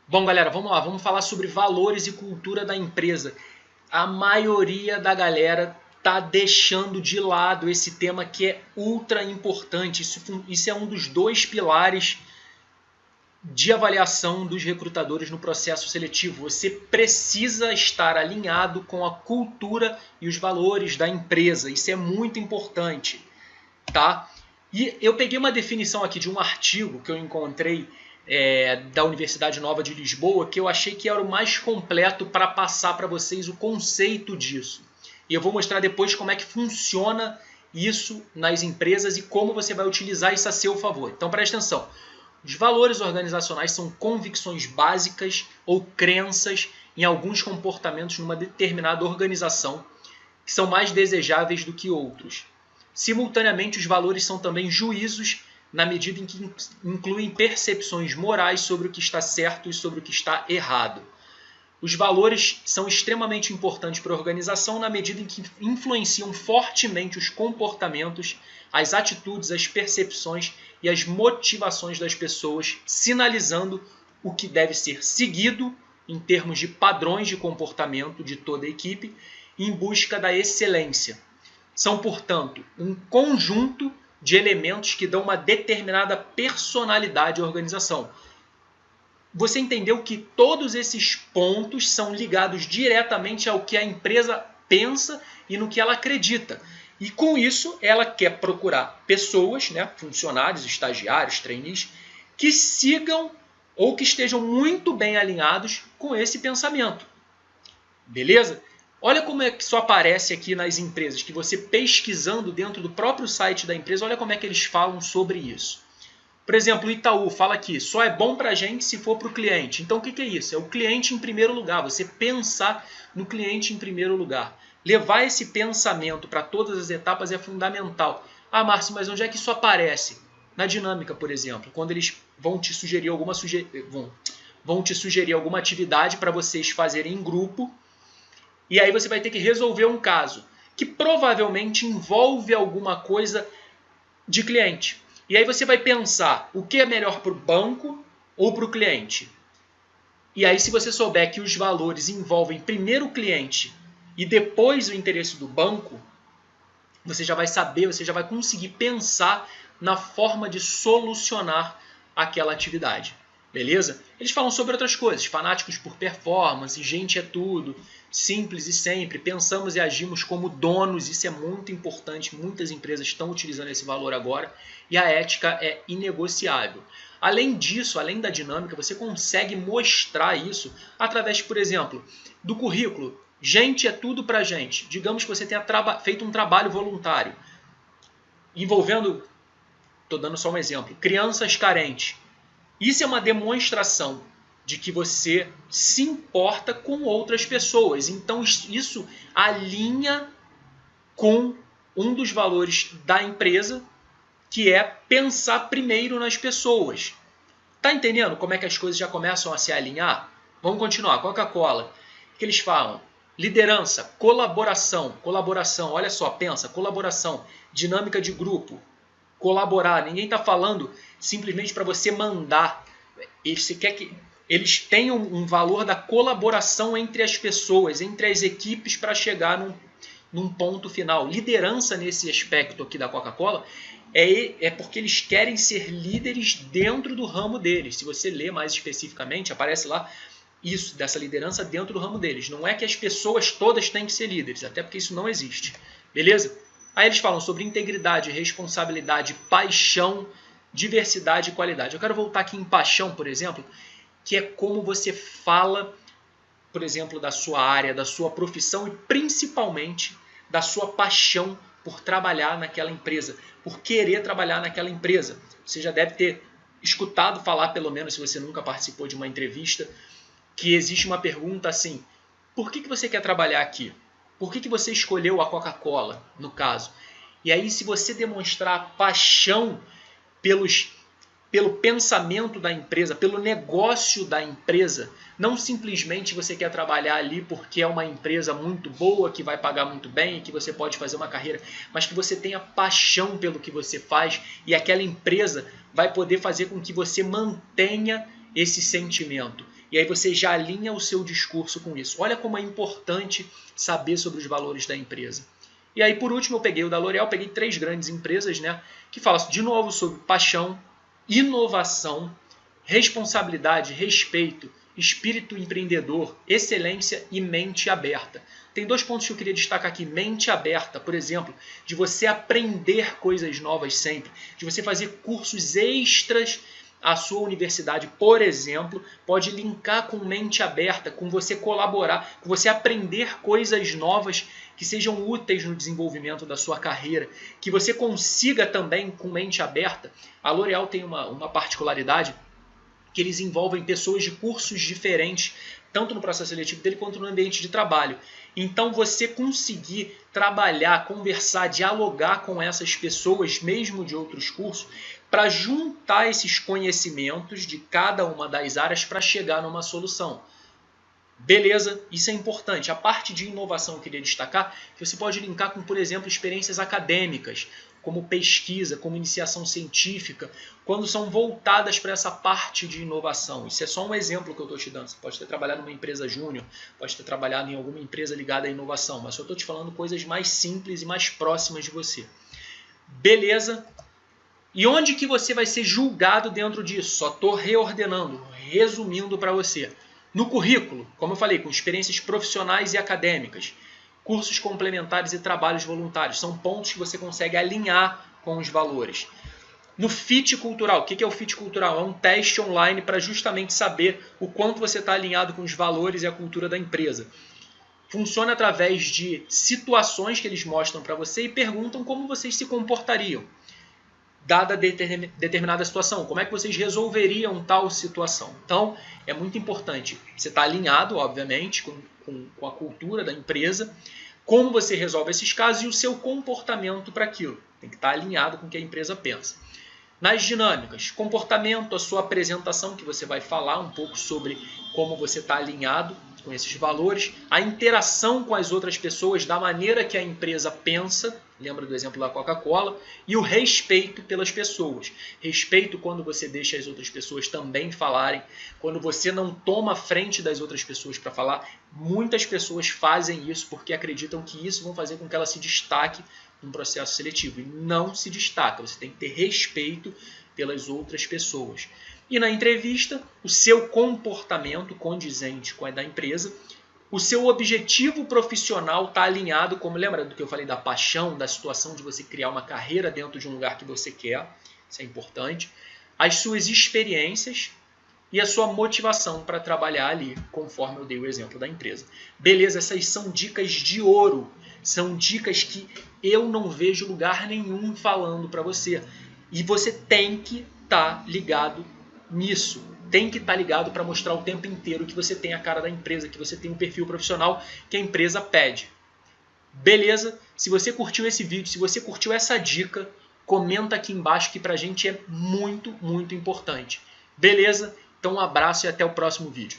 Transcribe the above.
Bom, galera, vamos lá, vamos falar sobre valores e cultura da empresa. A maioria da galera tá deixando de lado esse tema que é ultra importante. Isso é um dos dois pilares de avaliação dos recrutadores no processo seletivo. Você precisa estar alinhado com a cultura e os valores da empresa. Isso é muito importante, tá? E eu peguei uma definição aqui de um artigo que eu encontrei da Universidade Nova de Lisboa, que eu achei que era o mais completo para passar para vocês o conceito disso. E eu vou mostrar depois como é que funciona isso nas empresas e como você vai utilizar isso a seu favor. Então preste atenção. Os valores organizacionais são convicções básicas ou crenças em alguns comportamentos numa determinada organização que são mais desejáveis do que outros. Simultaneamente, os valores são também juízos na medida em que incluem percepções morais sobre o que está certo e sobre o que está errado. Os valores são extremamente importantes para a organização na medida em que influenciam fortemente os comportamentos, as atitudes, as percepções e as motivações das pessoas, sinalizando o que deve ser seguido em termos de padrões de comportamento de toda a equipe em busca da excelência. São, portanto, um conjunto de elementos que dão uma determinada personalidade à organização. Você entendeu que todos esses pontos são ligados diretamente ao que a empresa pensa e no que ela acredita. E com isso, ela quer procurar pessoas, funcionários, estagiários, trainees, que sigam ou que estejam muito bem alinhados com esse pensamento. Beleza? Olha como é que isso aparece aqui nas empresas, que você pesquisando dentro do próprio site da empresa, olha como é que eles falam sobre isso. Por exemplo, o Itaú fala aqui, só é bom para a gente se for para o cliente. Então o que é isso? É o cliente em primeiro lugar, você pensar no cliente em primeiro lugar. Levar esse pensamento para todas as etapas é fundamental. Ah, Márcio, mas onde é que isso aparece? Na dinâmica, por exemplo, quando eles vão te sugerir vão te sugerir alguma atividade para vocês fazerem em grupo, e aí você vai ter que resolver um caso que provavelmente envolve alguma coisa de cliente. E aí você vai pensar o que é melhor para o banco ou para o cliente. E aí se você souber que os valores envolvem primeiro o cliente e depois o interesse do banco, você já vai saber, você já vai conseguir pensar na forma de solucionar aquela atividade. Beleza? Eles falam sobre outras coisas, fanáticos por performance, gente é tudo, simples e sempre, pensamos e agimos como donos, isso é muito importante, muitas empresas estão utilizando esse valor agora, e a ética é inegociável. Além disso, além da dinâmica, você consegue mostrar isso através, por exemplo, do currículo. Gente é tudo pra gente. Digamos que você tenha feito um trabalho voluntário, envolvendo, estou dando só um exemplo, crianças carentes. Isso é uma demonstração de que você se importa com outras pessoas. Então isso alinha com um dos valores da empresa, que é pensar primeiro nas pessoas. Tá entendendo como é que as coisas já começam a se alinhar? Vamos continuar. Coca-Cola. O que eles falam? Liderança, colaboração. Colaboração, olha só, pensa, colaboração, dinâmica de grupo. Colaborar. Ninguém está falando simplesmente para você mandar. Você quer que eles tenham um valor da colaboração entre as pessoas, entre as equipes para chegar num ponto final. Liderança nesse aspecto aqui da Coca-Cola é porque eles querem ser líderes dentro do ramo deles. Se você ler mais especificamente, aparece lá isso, dessa liderança dentro do ramo deles. Não é que as pessoas todas têm que ser líderes, até porque isso não existe. Beleza? Aí eles falam sobre integridade, responsabilidade, paixão, diversidade e qualidade. Eu quero voltar aqui em paixão, por exemplo, que é como você fala, por exemplo, da sua área, da sua profissão e principalmente da sua paixão por trabalhar naquela empresa, por querer trabalhar naquela empresa. Você já deve ter escutado falar, pelo menos se você nunca participou de uma entrevista, que existe uma pergunta assim, por que você quer trabalhar aqui? Por que você escolheu a Coca-Cola, no caso? E aí, se você demonstrar paixão pelo pensamento da empresa, pelo negócio da empresa, não simplesmente você quer trabalhar ali porque é uma empresa muito boa, que vai pagar muito bem, que você pode fazer uma carreira, mas que você tenha paixão pelo que você faz e aquela empresa vai poder fazer com que você mantenha esse sentimento. E aí você já alinha o seu discurso com isso. Olha como é importante saber sobre os valores da empresa. E aí, por último, eu peguei o da L'Oréal, peguei 3 grandes empresas, né, que falam de novo sobre paixão, inovação, responsabilidade, respeito, espírito empreendedor, excelência e mente aberta. Tem 2 pontos que eu queria destacar aqui. Mente aberta, por exemplo, de você aprender coisas novas sempre, de você fazer cursos extras. A sua universidade, por exemplo, pode linkar com mente aberta, com você colaborar, com você aprender coisas novas que sejam úteis no desenvolvimento da sua carreira, que você consiga também com mente aberta. A L'Oréal tem uma particularidade que eles envolvem pessoas de cursos diferentes, tanto no processo seletivo dele quanto no ambiente de trabalho. Então você conseguir trabalhar, conversar, dialogar com essas pessoas, mesmo de outros cursos, para juntar esses conhecimentos de cada uma das áreas para chegar numa solução. Beleza, isso é importante. A parte de inovação eu queria destacar que você pode linkar com, por exemplo, experiências acadêmicas, como pesquisa, como iniciação científica, quando são voltadas para essa parte de inovação. Isso é só um exemplo que eu estou te dando. Você pode ter trabalhado numa empresa júnior, pode ter trabalhado em alguma empresa ligada à inovação, mas só estou te falando coisas mais simples e mais próximas de você. Beleza? E onde que você vai ser julgado dentro disso? Só estou reordenando, resumindo para você. No currículo, como eu falei, com experiências profissionais e acadêmicas, cursos complementares e trabalhos voluntários. São pontos que você consegue alinhar com os valores. No fit cultural, o que é o fit cultural? É um teste online para justamente saber o quanto você está alinhado com os valores e a cultura da empresa. Funciona através de situações que eles mostram para você e perguntam como vocês se comportariam. Dada determinada situação, como é que vocês resolveriam tal situação? Então, é muito importante você estar alinhado, obviamente, com a cultura da empresa, como você resolve esses casos e o seu comportamento para aquilo. Tem que estar alinhado com o que a empresa pensa. Nas dinâmicas, comportamento, a sua apresentação, que você vai falar um pouco sobre como você está alinhado com esses valores, a interação com as outras pessoas da maneira que a empresa pensa, lembra do exemplo da Coca-Cola, e o respeito pelas pessoas. Respeito quando você deixa as outras pessoas também falarem, quando você não toma a frente das outras pessoas para falar. Muitas pessoas fazem isso porque acreditam que isso vai fazer com que ela se destaque num processo seletivo, e não se destaca. Você tem que ter respeito pelas outras pessoas. E na entrevista, o seu comportamento condizente com a da empresa, o seu objetivo profissional está alinhado, como lembra do que eu falei da paixão, da situação de você criar uma carreira dentro de um lugar que você quer, isso é importante, as suas experiências e a sua motivação para trabalhar ali, conforme eu dei o exemplo da empresa. Beleza, essas são dicas de ouro, são dicas que eu não vejo lugar nenhum falando para você. E você tem que estar ligado nisso. Tem que estar ligado para mostrar o tempo inteiro que você tem a cara da empresa, que você tem um perfil profissional que a empresa pede. Beleza? Se você curtiu esse vídeo, se você curtiu essa dica, comenta aqui embaixo que pra gente é muito, muito importante. Beleza? Então um abraço e até o próximo vídeo.